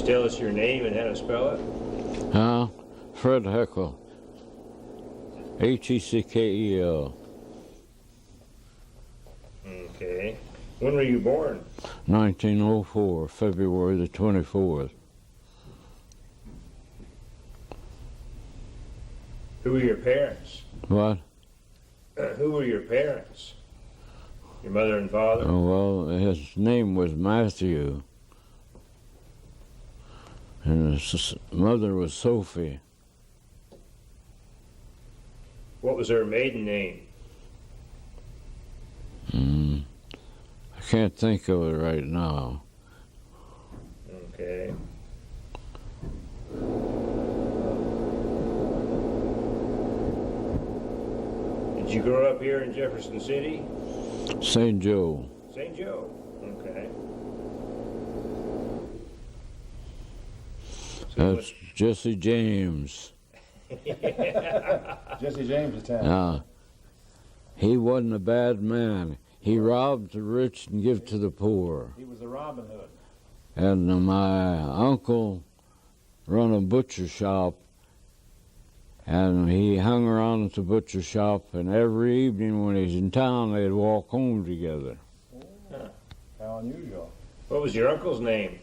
just tell us your name and how to spell it? Fred Heckel. Heckel. Okay. When were you born? 1904, February the 24th. Who were your parents? What? Who were your parents? Your mother and father? Oh, well, his name was Matthew. And his mother was Sophie. What was her maiden name? I can't think of it right now. Okay. Did you grow up here in Jefferson City? St. Joe. St. Joe. Okay. That's Jesse James. Jesse James is town. He wasn't a bad man. He robbed the rich and give to the poor. He was a Robin Hood. And my uncle run a butcher shop, and he hung around at the butcher shop, and every evening when he's in town, they'd walk home together. Oh, how unusual. What was your uncle's name?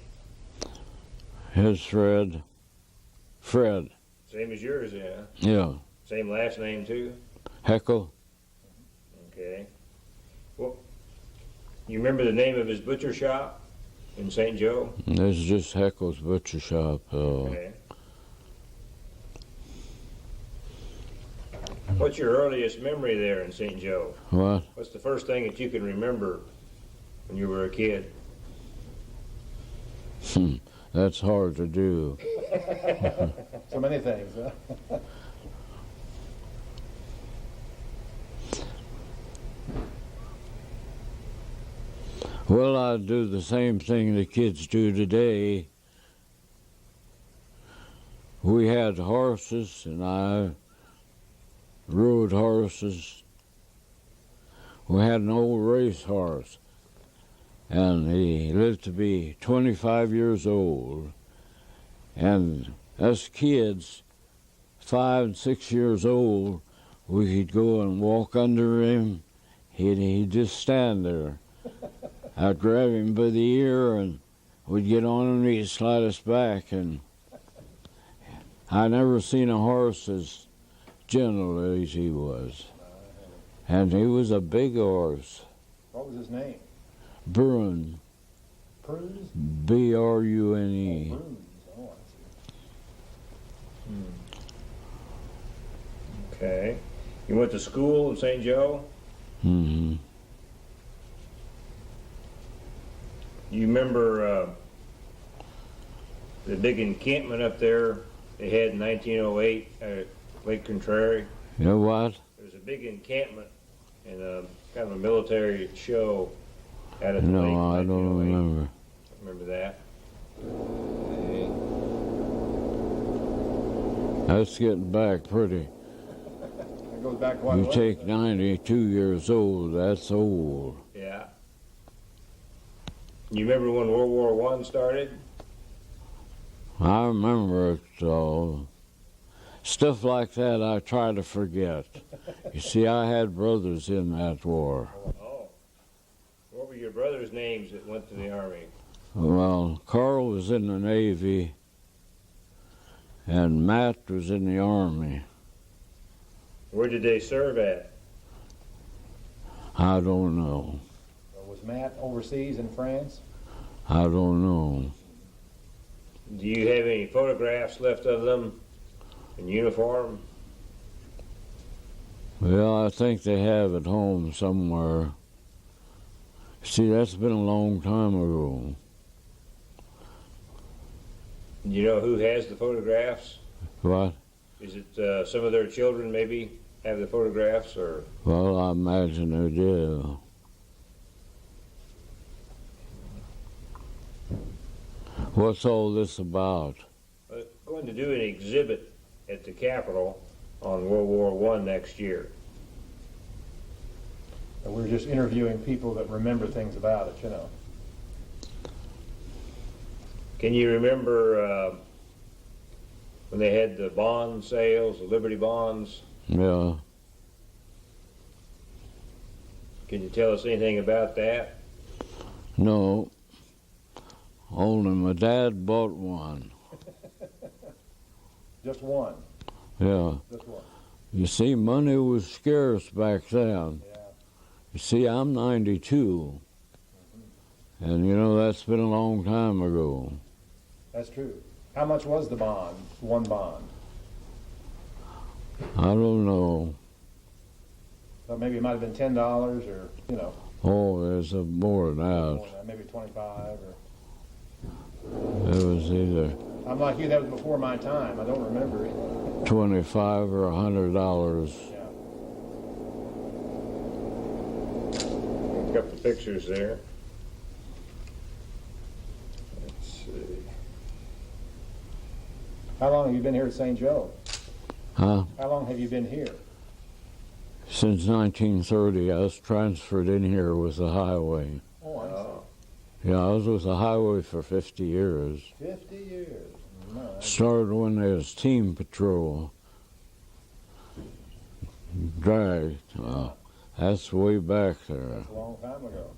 His Fred. Same as yours, yeah. Yeah. Same last name, too? Heckel. Okay. Well, you remember the name of his butcher shop in St. Joe? This is just Heckel's butcher shop. Okay. What's your earliest memory there in St. Joe? What? What's the first thing that you can remember when you were a kid? That's hard to do. So many things, huh? Well, I do the same thing the kids do today. We had horses, and I rode horses. We had an old race horse, and he lived to be 25 years old. And us kids, 5 and 6 years old, we could go and walk under him. He'd just stand there. I'd grab him by the ear, and we'd get on him, and he'd slide us back. And I never seen a horse as gentle as he was. And he was a big horse. What was his name? Brune. Prune? B-R-U-N-E. Oh, Bruins. Oh, I see. Okay. You went to school in St. Joe? Mm-hmm. You remember the big encampment up there they had in 1908 at Lake Contrary? You know what? There was a big encampment and kind of a military show out at the lake. No, I in don't 1908. remember. Remember that? That's getting back pretty. It goes back quite a You way. take 92 years old, that's old. Yeah. You remember when World War I started? I remember it all. Stuff like that I try to forget. You see, I had brothers in that war. Oh. What were your brothers' names that went to the Army? Well, Carl was in the Navy, and Matt was in the Army. Where did they serve at? I don't know. Was Matt overseas in France? I don't know. Do you have any photographs left of them in uniform? Well, I think they have at home somewhere. See, that's been a long time ago. Do you know who has the photographs? What? Is it some of their children maybe have the photographs, or? Well, I imagine they do. What's all this about? Going to do an exhibit at the Capitol on World War I next year. And we're just interviewing people that remember things about it, you know. Can you remember when they had the bond sales, the Liberty bonds? Yeah. Can you tell us anything about that? No. Only my dad bought one. Just one. Yeah. Just one. You see, money was scarce back then. Yeah. You see, I'm 92. And you know, that's been a long time ago. That's true. How much was the bond? One bond. I don't know. So maybe it might have been $10 or, you know, Oh, there's more than more that. than that, maybe 25 or. It was either I'm like you, that was before my time. I don't remember it. 25 or $100. Yeah. A couple of pictures there. Let's see. How long have you been here at St. Joe? Huh? How long have you been here? Since 1930, I was transferred in here with the highway. Oh, I see. Yeah, I was with the highway for 50 years. 50 years. Nice. Started when there was team patrol. Dragged. That's way back there. That's a long time ago.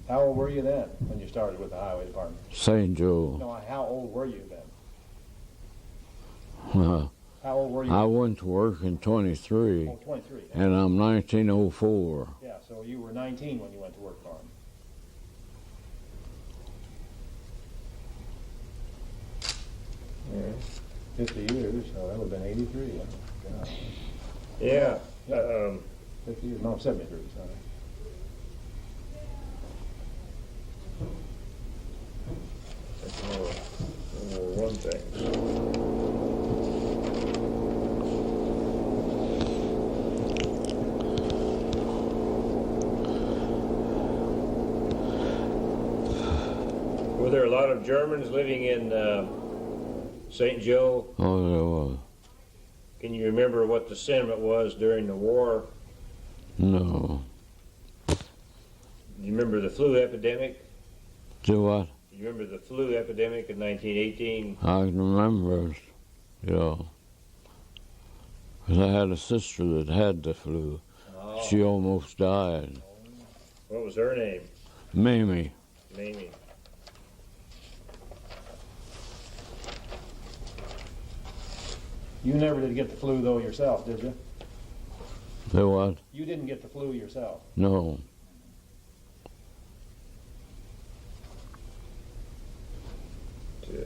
How old were you then when you started with the highway department? St. Joe. No, how old were you then? Uh, How old were you? I went to work in 23, Oh, 23. and I'm 1904. Yeah, so you were 19 when you went to work for him. Yeah. 50 years, so that would have been 83. Yeah. Yeah. 50 years, no, 73, sorry. That's more one thing. Were there a lot of Germans living in St. Joe? Oh, there was. Can you remember what the sentiment was during the war? No. Do you remember the flu epidemic? Do what? Do you remember the flu epidemic in 1918? I can remember it, yeah. 'Cause I had a sister that had the flu. Oh. She almost died. What was her name? Mamie. Mamie. You never did get the flu, though, yourself, did you? The what? You didn't get the flu yourself. No. Yeah.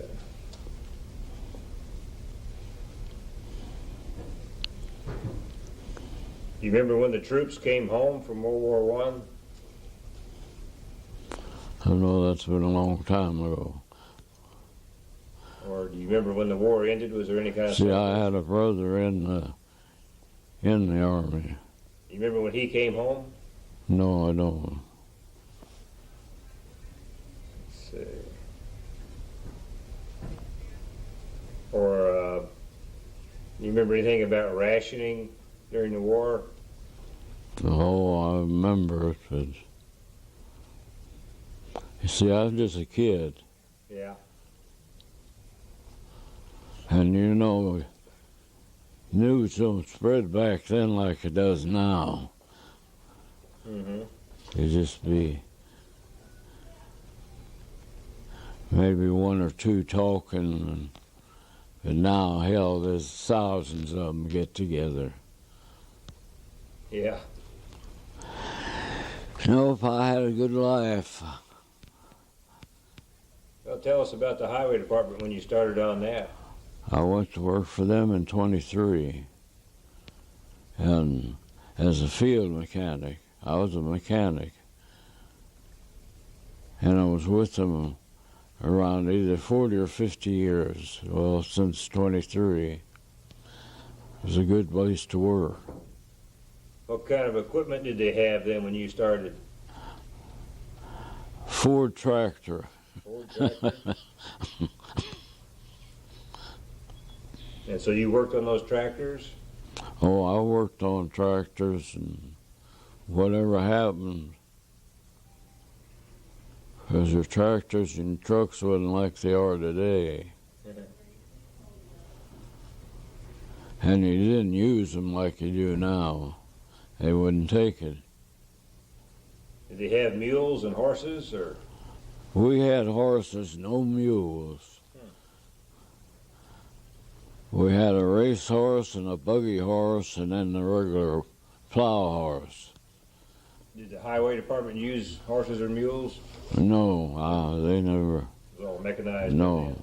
Do you remember when the troops came home from World War One? I know that's been a long time ago. Or do you remember when the war ended? Was there any kind of... See, I had a brother in the army. You remember when he came home? No, I don't. Let's see. Or you remember anything about rationing during the war? Oh, I remember it, but you see, I was just a kid, Yeah. and you know, news don't spread back then like it does now. Mm-hmm. It'd just be maybe one or two talking, and now, hell, there's thousands of them get together. Yeah. Nope, I had a good life. Well, tell us about the highway department when you started on that. I went to work for them in 23, and as a field mechanic. I was a mechanic, and I was with them around either 40 or 50 years, well, since 23. It was a good place to work. What kind of equipment did they have then when you started? Ford tractor. Ford tractor? And so you worked on those tractors? Oh, I worked on tractors, and whatever happened, Because the tractors and trucks wasn't like they are today. And you didn't use them like you do now. They wouldn't take it. Did they have mules and horses, or? We had horses, no mules. We had a race horse and a buggy horse and then the regular plow horse. Did the highway department use horses or mules? No, they never. It was all mechanized. No.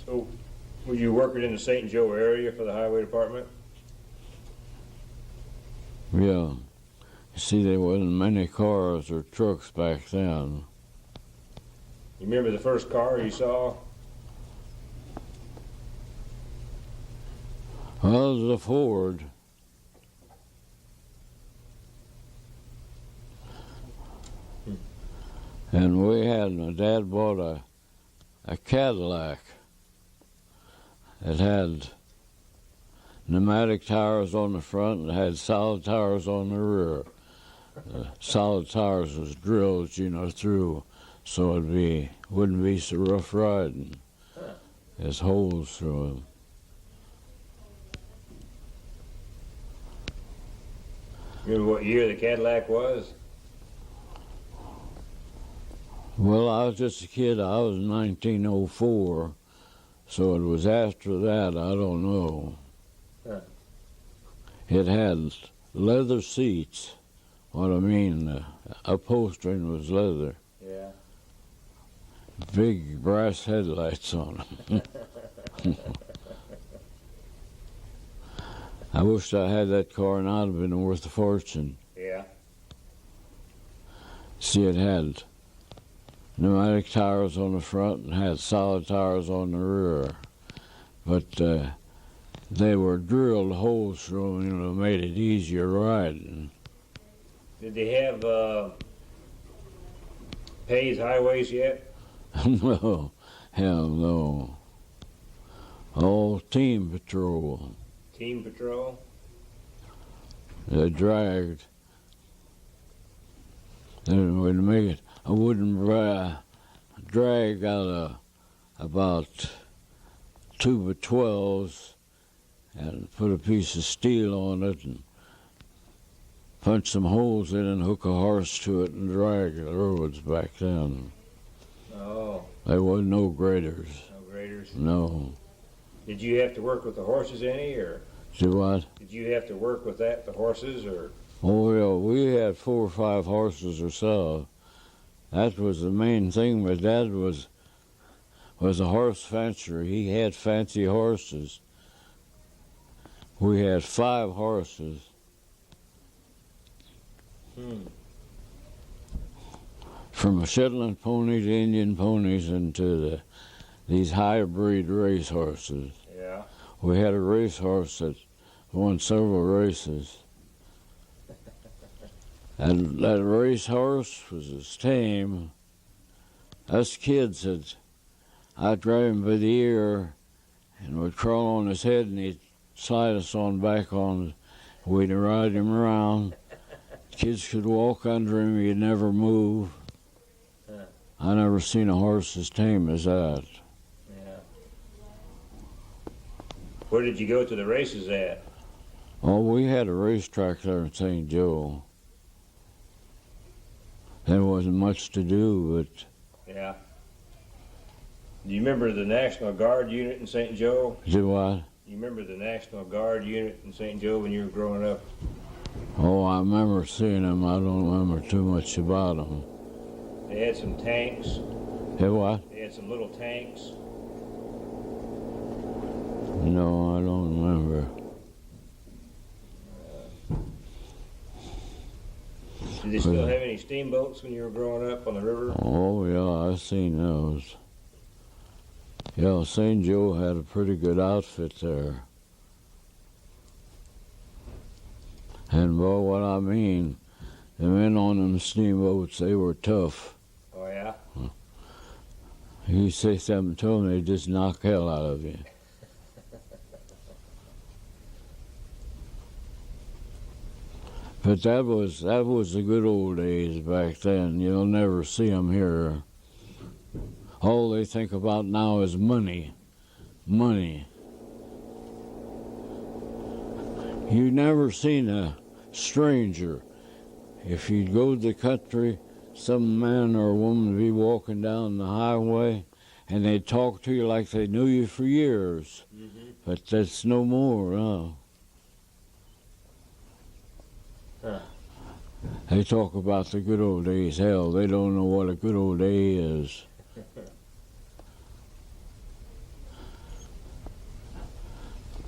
So, were you working in the St. Joe area for the highway department? Yeah. You see, there wasn't many cars or trucks back then. You remember the first car you saw? Well, it was a Ford. And my dad bought a Cadillac. It had pneumatic tires on the front and it had solid tires on the rear. The solid tires was drilled, through, so wouldn't be so rough riding. There's holes through them. Remember what year the Cadillac was? Well, I was just a kid. I was 1904, so it was after that. I don't know. Huh. It had leather seats. What I mean, the upholstering was leather. Yeah. Big brass headlights on them. I wished I had that car, and I'd have been worth a fortune. Yeah. See, it had pneumatic tires on the front and had solid tires on the rear. But they were drilled holes through them, made it easier riding. Did they have paved highways yet? No, hell no. All team patrol. Team patrol? They dragged. They would make it. I wouldn't drag out about 2x12s and put a piece of steel on it and punch some holes in and hook a horse to it and drag the roads back then. Oh. There wasn't no graders. No graders? No. Did you have to work with the horses any, or? See what? Did you have to work with the horses, or? Oh, yeah, we had 4 or 5 horses or so. That was the main thing. My dad was a horse fancier. He had fancy horses. We had 5 horses. From Shetland pony to Indian ponies into these hybrid race horses. Yeah. We had a race horse that won several races. And that race horse was as tame. Us kids I'd grab him by the ear and we'd crawl on his head and he'd slide us on back on. We'd ride him around. Kids could walk under him, he'd never move. I never seen a horse as tame as that. Yeah. Where did you go to the races at? Oh, we had a racetrack there in St. Joe. There wasn't much to do, but... Yeah. Do you remember the National Guard unit in St. Joe? Do what? You remember the National Guard unit in St. Joe when you were growing up? Oh, I remember seeing them. I don't remember too much about them. They had some tanks. Hey, what? They had some little tanks. No, I don't remember. Did they still have any steamboats when you were growing up on the river? Oh, yeah, I seen those. Yeah, St. Joe had a pretty good outfit there. And, boy, what I mean, the men on them steamboats, they were tough. Oh, yeah? You say something to them, they just knock hell out of you. But that was the good old days back then. You'll never see them here. All they think about now is money. Money. You never seen a stranger. If you'd go to the country, some man or woman would be walking down the highway, and they'd talk to you like they knew you for years. Mm-hmm. But that's no more, Huh. They talk about the good old days. Hell, they don't know what a good old day is.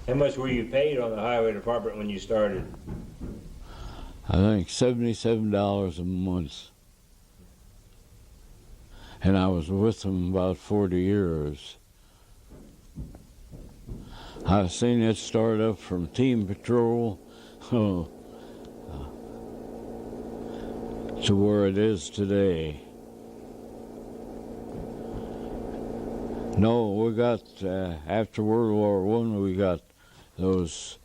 How much were you paid on the highway department when you started? I think $77 a month. And I was with them about 40 years. I've seen it start up from team patrol to where it is today. No, we got, after World War I, we got those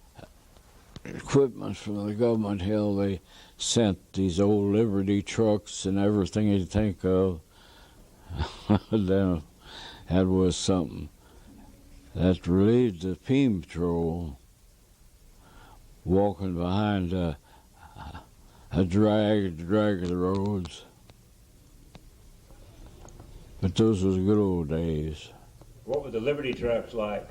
equipment from the government. Hell, they sent these old Liberty trucks and everything you'd think of. Then that was something that relieved the team patrol walking behind a drag the roads. But those were the good old days. What were the Liberty trucks like?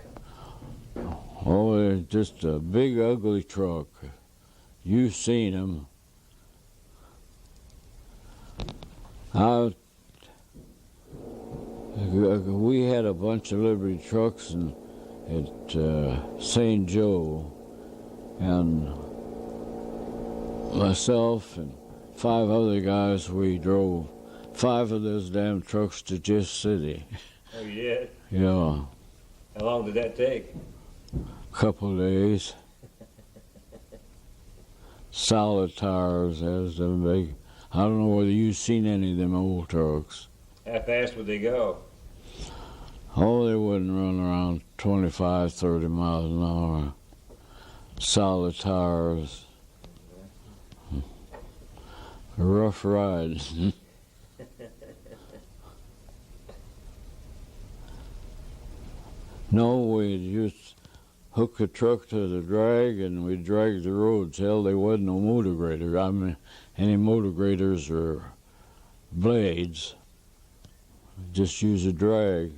Oh, they're just a big, ugly truck. You've seen them. We had a bunch of Liberty trucks at St. Joe, and myself and 5 other guys, we drove 5 of those damn trucks to Just City. Oh, you did? Yeah. How long did that take? Couple of days. Solid tires, as them big. I don't know whether you've seen any of them old trucks. How fast would they go? Oh, they wouldn't run around 25, 30 miles an hour. Solid tires. A rough ride. No, we'd just hook the truck to the drag and we'd drag the roads. Hell, there wasn't no motor grader. I mean, any motor graders or blades. Just use a drag.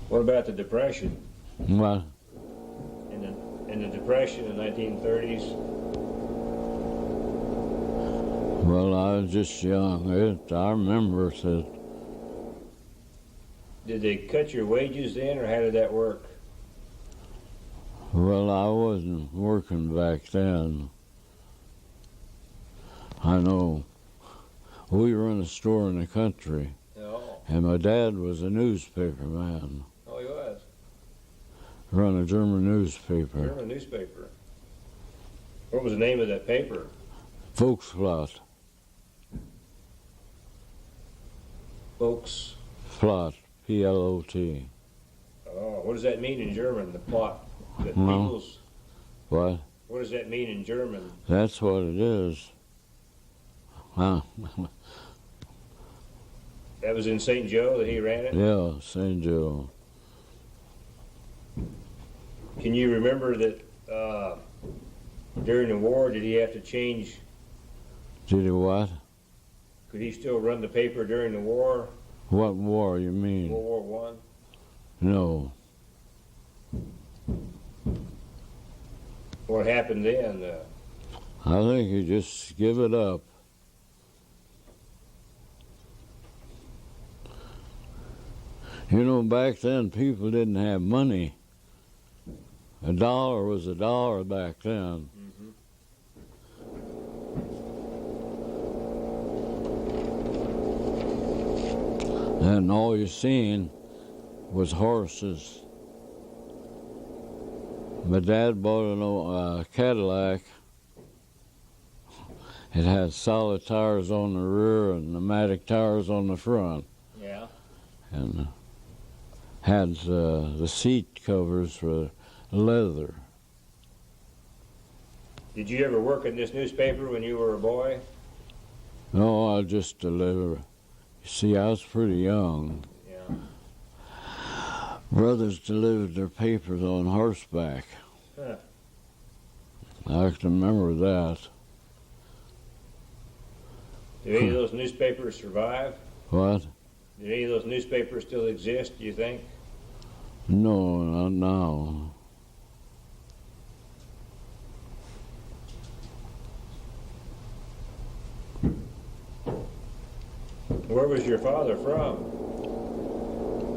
What about the Depression? Well, In the Depression in the 1930s? well, I was just young. I remember that. Did they cut your wages then, or how did that work? Well, I wasn't working back then. I know. We run a store in the country, No. and my dad was a newspaper man. Oh, he was? Run a German newspaper. German newspaper. What was the name of that paper? Volksblatt. Folks. Plot. P-L-O-T. Oh, what does that mean in German, the plot? The No. people's, What? what does that mean in German? That's what it is. Huh? That was in St. Joe that he ran it? Yeah, St. Joe. Can you remember that during the war, did he have to change? Did he what? Could he still run the paper during the war? What war you mean? World War I? No. What happened then? I think you just give it up. You know, back then people didn't have money. $1 was $1 back then. And all you seen was horses. My dad bought a Cadillac. It had solid tires on the rear and pneumatic tires on the front. Yeah. and had the seat covers were leather. Did you ever work in this newspaper when you were a boy? No, I just deliver. You see, I was pretty young. Yeah. Brothers delivered their papers on horseback. Huh. I can remember that. Do any of those newspapers survive? What? Do any of those newspapers still exist, do you think? No, not now. Where was your father from?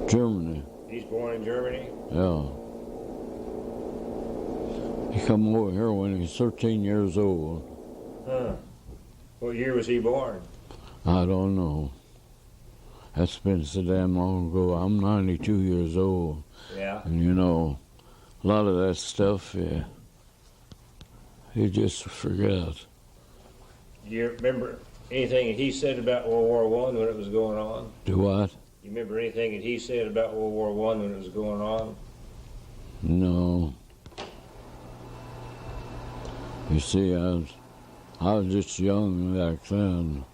Germany, He's born in Germany? yeah. He come over here when he was 13 years old. Huh. What year was he born? I don't know. That's been so damn long ago. I'm 92 years old. Yeah. And you know, a lot of that stuff, yeah, you just forget. Do you remember anything that he said about World War I when it was going on? Do what? You remember anything that he said about World War I when it was going on? No. You see, I was just young back then.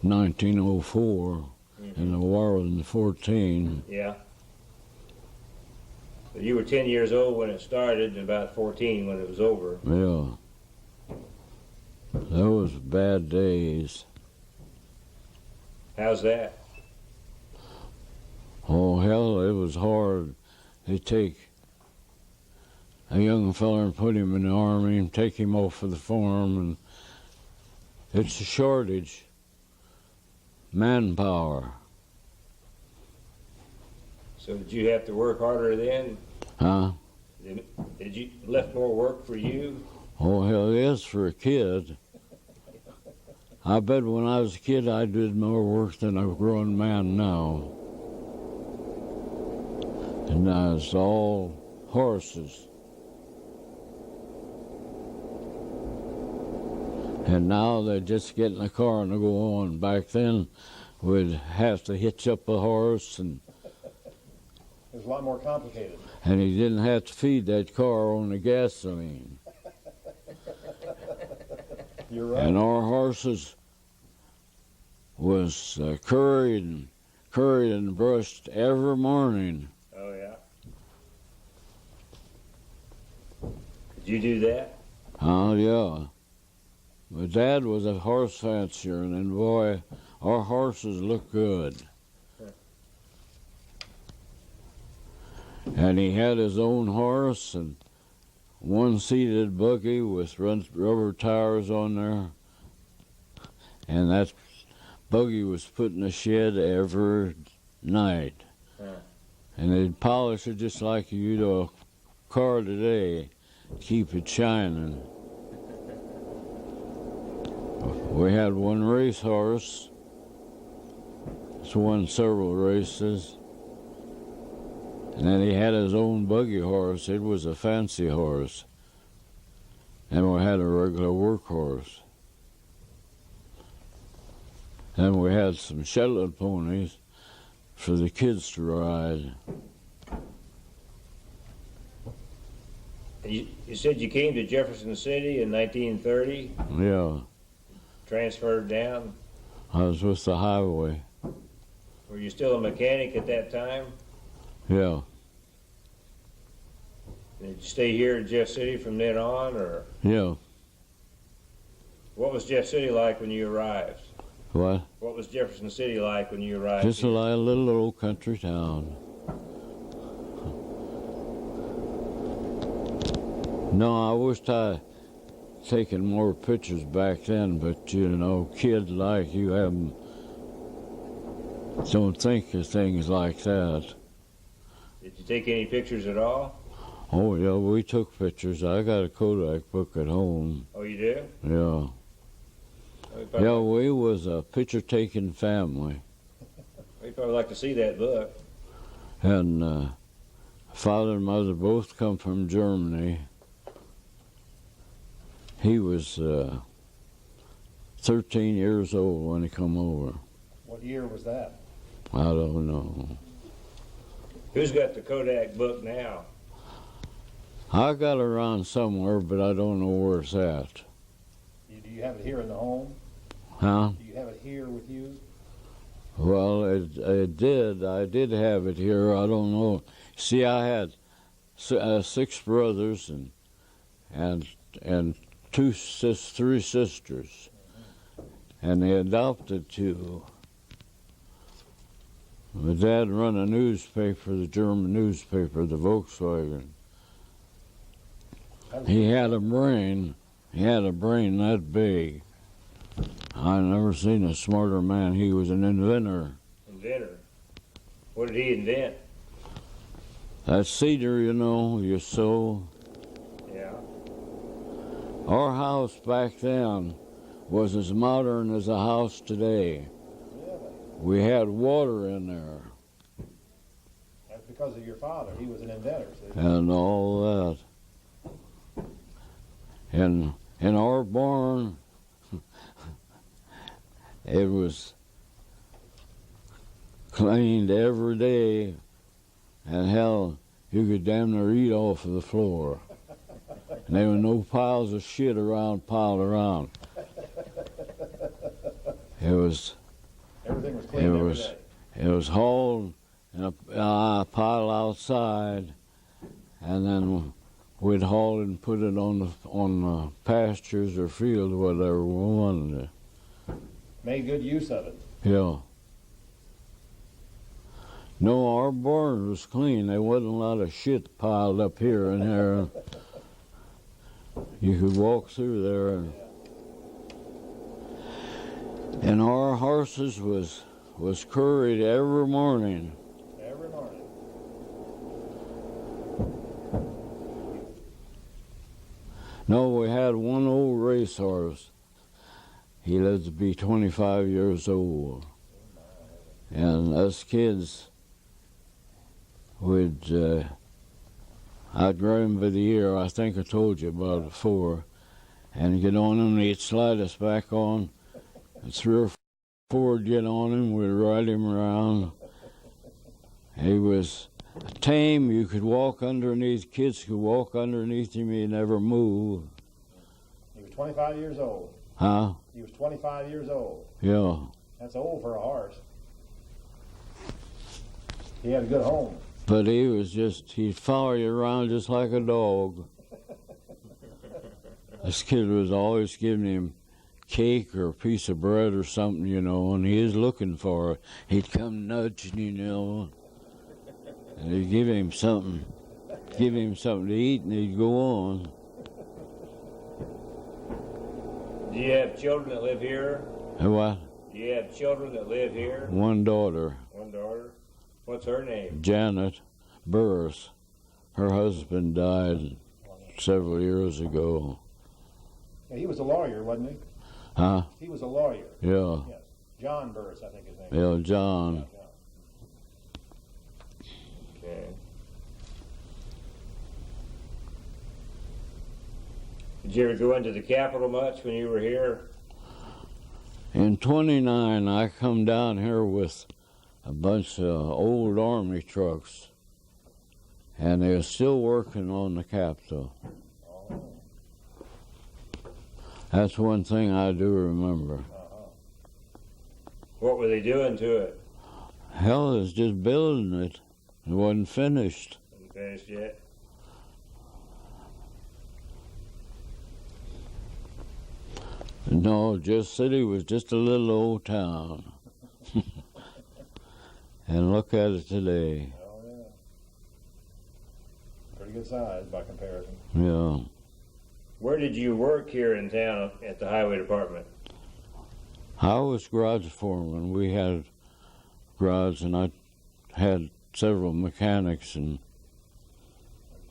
1904, and the war was in 14. Yeah. So you were 10 years old when it started and about 14 when it was over. Yeah. Those were bad days. How's that? Oh, hell, it was hard. They take a young fella and put him in the army and take him off of the farm, and it's a shortage. Manpower. So did you have to work harder then? Huh? Did you left more work for you? Oh, hell yes, for a kid. I bet when I was a kid I did more work than a grown man now. And now it's all horses. And now they just get in the car and they go on. Back then, we'd have to hitch up a horse, and It was a lot more complicated. he didn't have to feed that car on the gasoline. You're right. And our horses was curried and brushed every morning. Oh, yeah. Did you do that? Oh, yeah. My dad was a horse fancier, and then, boy, our horses looked good. And he had his own horse and one-seated buggy with rubber tires on there. And that buggy was put in the shed every night. And they'd polish it just like you do a car today, keep it shining. We had one racehorse. It's won several races. And then he had his own buggy horse. It was a fancy horse. And we had a regular workhorse. And we had some Shetland ponies for the kids to ride. You said you came to Jefferson City in 1930, Yeah, transferred down. I was with the highway. Were you still a mechanic at that time? Yeah, Did you stay here in Jeff City from then on, or yeah. what was Jeff City like when you arrived? What? What was Jefferson City like when you arrived? Just a here? little old country town. No, I wished I'd taken more pictures back then, but you know, kids like you haven't, don't think of things like that. Did you take any pictures at all? Oh yeah, we took pictures. I got a Kodak book at home. Oh, you do? Yeah. Yeah, we was a picture-taking family. We'd probably like to see that book. And father and mother both come from Germany. He was 13 years old when he come over. What year was that? I don't know. Who's got the Kodak book now? I got it around somewhere, but I don't know where it's at. Do you have it here in the home? Huh? Do you have it here with you? Well, it did. I did have it here. I don't know. See, I had 6 brothers and three sisters, and they adopted 2. My dad run a newspaper, the German newspaper, the Volkswagen. He had a brain. He had a brain that big. I never seen a smarter man. He was an inventor. Inventor. What did he invent? That cedar, you sew. Yeah. Our house back then was as modern as a house today. Really? We had water in there That's because of your father. He was an inventor, see? and all that. And in our barn, it was cleaned every day, and hell, you could damn near eat off of the floor. And there were no piles of shit piled around. Everything was cleaned every day. It was hauled in a pile outside, and then we'd haul it and put it on the pastures or field or whatever we wanted. Made good use of it. Yeah. No, our barn was clean. There wasn't a lot of shit piled up here and there. You could walk through there, and our horses was curried every morning. Every morning. No, we had one old racehorse. He lived to be 25 years old. And us kids I'd grab him by the ear, I think I told you about it before, and get on him, and he'd slide us back on. And 3 or 4 would get on him, we'd ride him around. He was tame. You could walk underneath, kids could walk underneath him, he'd never move. He was 25 years old. Huh? He was 25 years old. Yeah. That's old for a horse. He had a good home. But he'd follow you around just like a dog. This kid was always giving him cake or a piece of bread or something, and he was looking for it. He'd come nudging, and he'd give him something to eat, and he'd go on. Do you have children that live here? What? Do you have children that live here? One daughter. One daughter? What's her name? Janet Burris. Her husband died several years ago. Yeah, he was a lawyer, wasn't he? Huh? He was a lawyer. Yeah. Yes. John Burris, I think his name Yeah, is. John. Yeah. Okay. Did you ever go into the Capitol much when you were here? In '29, I come down here with a bunch of old Army trucks, and they're still working on the Capitol. Oh. That's one thing I do remember. Uh-huh. What were they doing to it? Hell, it's just building it. It wasn't finished. Hasn't finished yet? No, Just City was just a little old town. And look at it today. Oh, yeah. Pretty good size by comparison. Yeah. Where did you work here in town at the highway department? I was garage foreman. We had garage, and I had several mechanics. And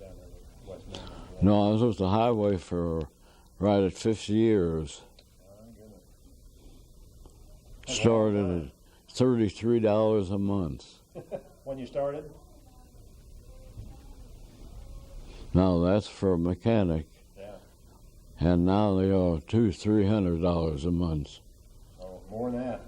Down there in West Memphis. no, I was with the highway for right at 50 years. Oh, goodness. That's a Started long at $33 a month. When you started? Now that's for a mechanic, Yeah. and now they are $200-300 a month. Oh, more than that.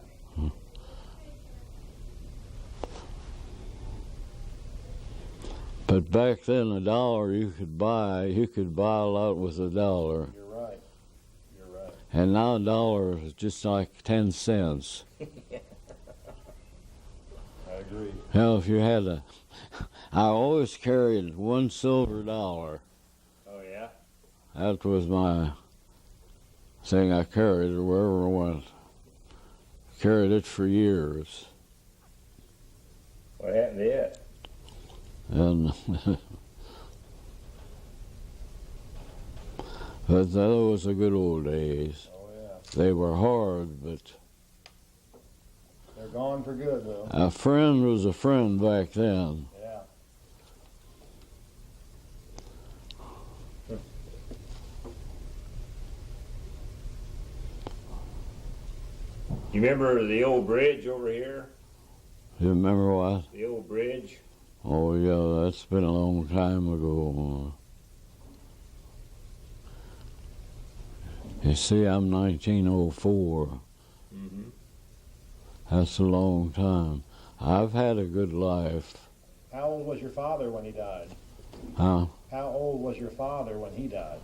But back then, $1 you could buy a lot with $1. You're right. You're right. And now $1 is just like 10 cents. I agree. Hell, if you had I always carried one silver dollar. Oh, yeah? That was my thing I carried wherever I went. Carried it for years. What happened to it? And but that was the good old days. Oh, yeah. They were hard, but They're gone for good, though. a friend was a friend back then. Yeah. You remember the old bridge over here? You remember what? The old bridge? Oh, yeah, that's been a long time ago. You see, I'm 1904. Mm-hmm. That's a long time. I've had a good life. How old was your father when he died? Huh? How old was your father when he died?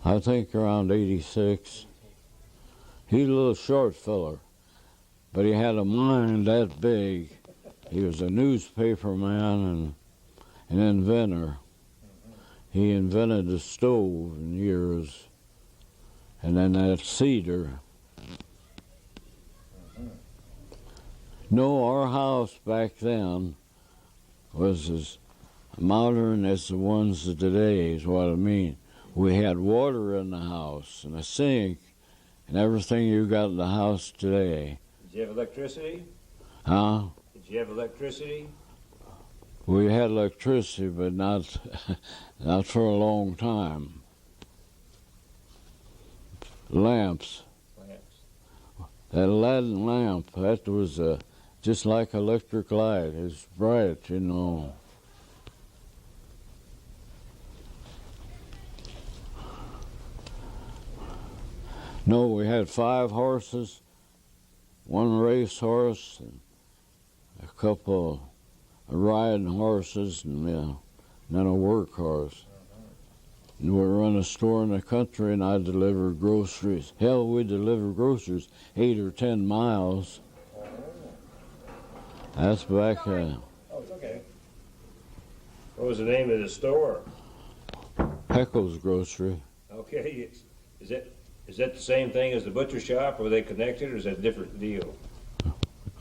I think around 86. He's a little short feller, but he had a mind that big. He was a newspaper man and an inventor. He invented the stove in years, and then that cedar. No, our house back then was as modern as the ones of today, is what I mean. We had water in the house and a sink and everything you got in the house today. Did you have electricity? Huh? Did you have electricity? We had electricity, but not not for a long time. Lamps. Lamps. That Aladdin lamp, that was just like electric light. It's bright, you know. No, we had 5 horses, 1 race horse, and a couple of riding horses, and then a work horse. And we run a store in the country, and I deliver groceries. Hell, we deliver groceries 8 or 10 miles. That's back Oh, it's okay. What was the name of the store? Heckel's Grocery. Okay, is that the same thing as the butcher shop? Or were they connected, or is that a different deal?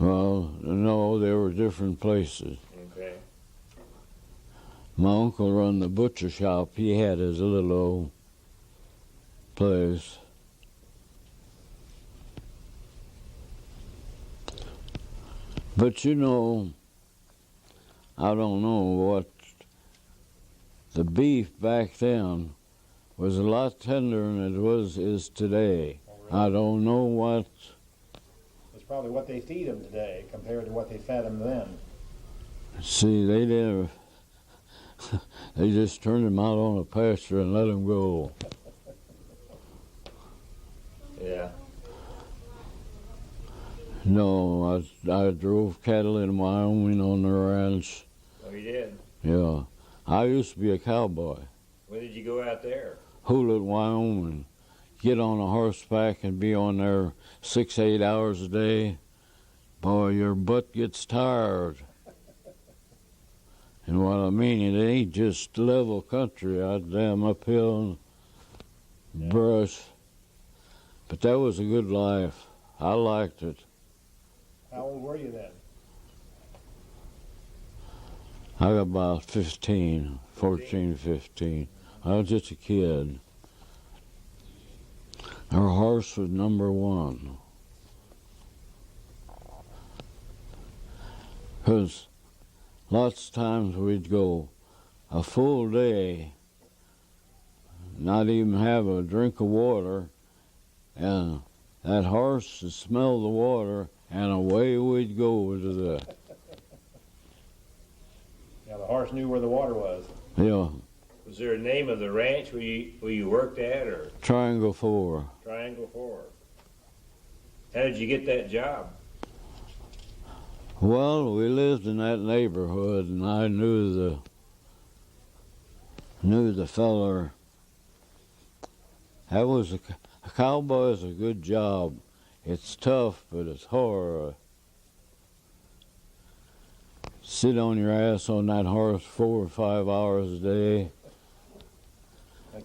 Well, no, they were different places. Okay. My uncle run the butcher shop. He had his little old place. But you know, I don't know what, the beef back then was a lot tenderer than is today. Oh, really? I don't know what. It's probably what they feed them today compared to what they fed them then. See, they didn't. They just turned him out on a pasture and let him go. Yeah. No, I drove cattle in Wyoming on the ranch. Oh, you did? Yeah. I used to be a cowboy. When did you go out there? Hoolet, Wyoming. Get on a horseback and be on there 6-8 hours a day. Boy, your butt gets tired. And what I mean, it ain't just level country, damn uphill and brush. But that was a good life. I liked it. How old were you then? I got about 15, 14, 15. I was just a kid. Our horse was number 1. 'Cause lots of times we'd go a full day, not even have a drink of water, and that horse would smell the water, and away we'd go to the, Yeah, the horse knew where the water was. Was there a name of the ranch where you worked at, or Triangle 4. Triangle 4? How did you get that job? Well, we lived in that neighborhood, and I knew knew the feller. That was a cowboy is a good job. It's tough, but it's hard. Sit on your ass on that horse 4 or 5 hours a day,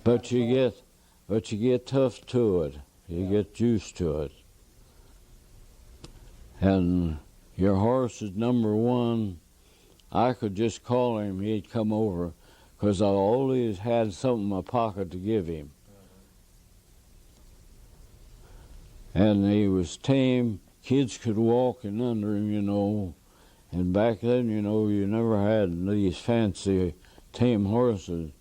but you get tough to it. You get used to it, and your horse is number one. I could just call him; he'd come over, 'cause I always had something in my pocket to give him. And he was tame. Kids could walk in under him, you know. And back then, you know, you never had these fancy tame horses.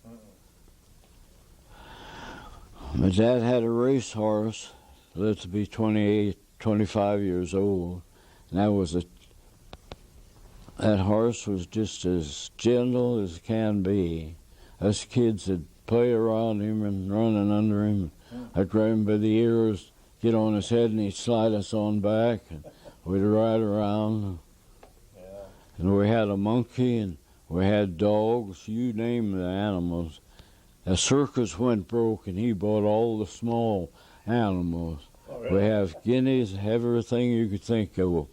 My dad had a race horse, lived to be 28, 25 years old. And that horse was just as gentle as can be. Us kids would play around him and running under him. I'd grab him by the ears, get on his head, and he'd slide us on back. And we'd ride around. Yeah. And we had a monkey, and we had dogs, you name the animals. The circus went broke, and he bought all the small animals. Oh, really? We have guineas, everything you could think of.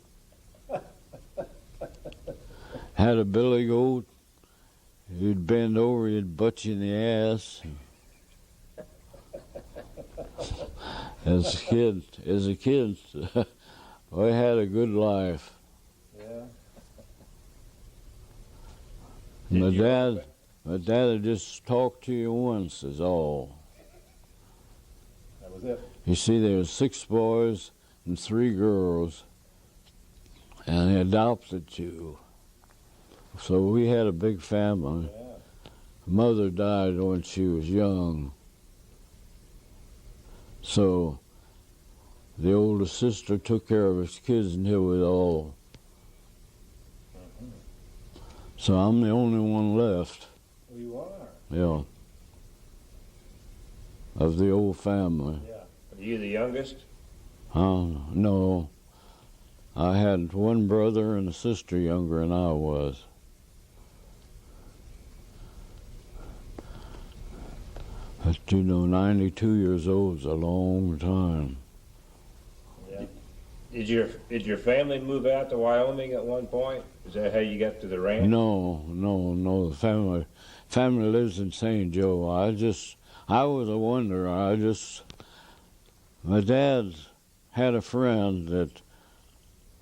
Had a billy goat. You'd bend over, he'd butt you in the ass. As a kid, we had a good life. Yeah. My dad had just talked to you once is all. That was it. You see, there was 6 boys and 3 girls, and he adopted you. So we had a big family. Yeah. Mother died when she was young. So the older sister took care of his kids until we all. So I'm the only one left. Well, you are. Yeah. Of the old family. Yeah. Are you the youngest? No. I had one brother and a sister younger than I was. But you know, 92 years old is a long time. Yeah. Did your family move out to Wyoming at one point? Is that how you got to the ranch? No. The family lives in St. Joe. I was a wanderer. My dad had a friend that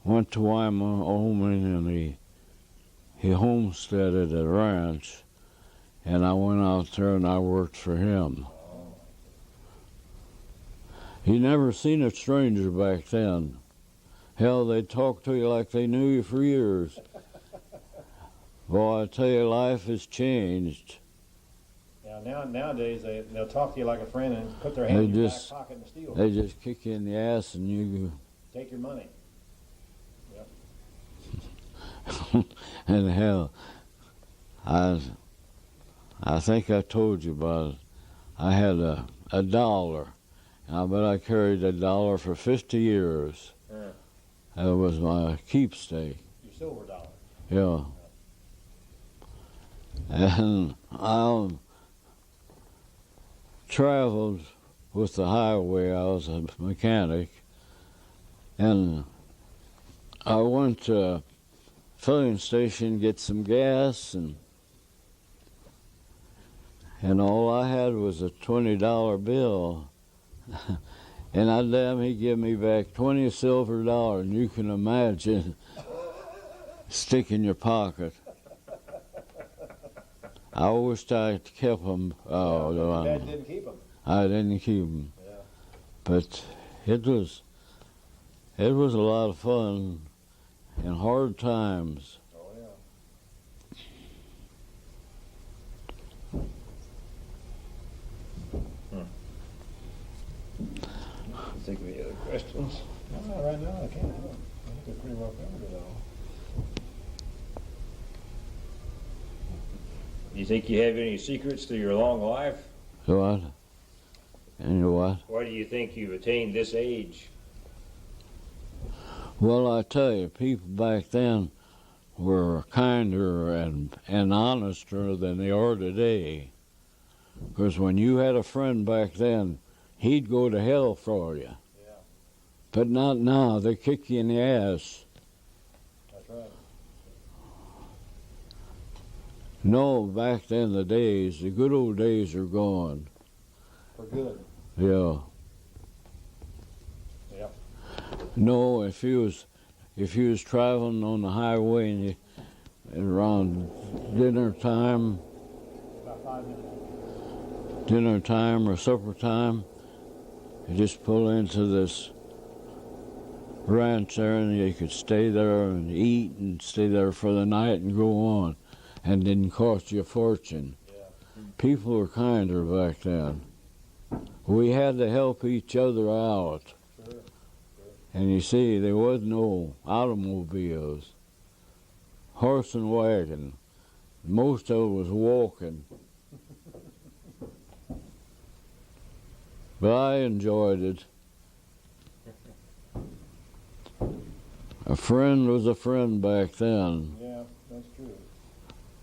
went to Wyoming, and he homesteaded a ranch, and I went out there and I worked for him. You never seen a stranger back then. Hell, they'd talk to you like they knew you for years. Boy, I tell you, life has changed. Nowadays they'll talk to you like a friend and put their hand in your back pocket and steal. They just kick you in the ass and you Take your money. and hell, I think I told you about it. I had a dollar. I bet I carried a dollar for 50 years. Yeah. That was my keepsake. Your silver dollar. Yeah. And I traveled with the highway. I was a mechanic. And I went to a filling station, get some gas, and all I had was a $20 bill. And he gave me back 20 silver dollars, and you can imagine stick in your pocket. I wished I kept them. Your dad didn't keep them. I didn't keep them. Yeah. But it was a lot of fun and hard times. Oh yeah. Think of any other questions? No, right now I can't. I think we pretty well covered it all. Do you think you have any secrets to your long life? What? And what? Why do you think you've attained this age? Well, I tell you, people back then were kinder and honester than they are today. Because when you had a friend back then, he'd go to hell for you. Yeah, But not now. They kick you in the ass. that's right. No, back then the days, the good old days are gone. For good. Yeah. Yeah. No, if you was traveling on the highway and around dinner time About 5 minutes. or supper time, you just pull into this ranch there and you could stay there and eat and stay there for the night and go on. And didn't cost you a fortune. Yeah. People were kinder back then. We had to help each other out. Sure. And you see, there was no automobiles, horse and wagon. Most of it was walking. But I enjoyed it. A friend was a friend back then. Yeah, that's true.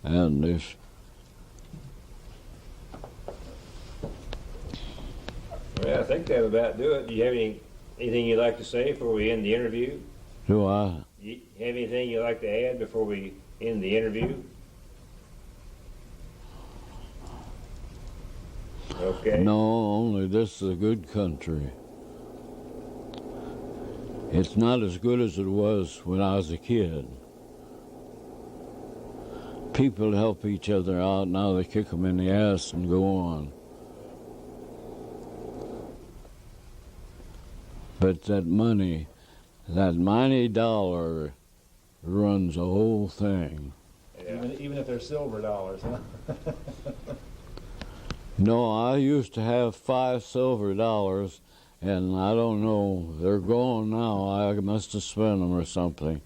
And if Well, I think that'll about do it. Do you have anything you'd like to say before we end the interview? do I, You have anything you'd like to add before we end the interview? Okay. no, only this is a good country. It's not as good as it was when I was a kid. People help each other out. Now they kick them in the ass and go on. But that money dollar runs the whole thing. Yeah. Even if they're silver dollars, huh? No, I used to have 5 silver dollars, and I don't know, they're gone now. I must have spent them or something.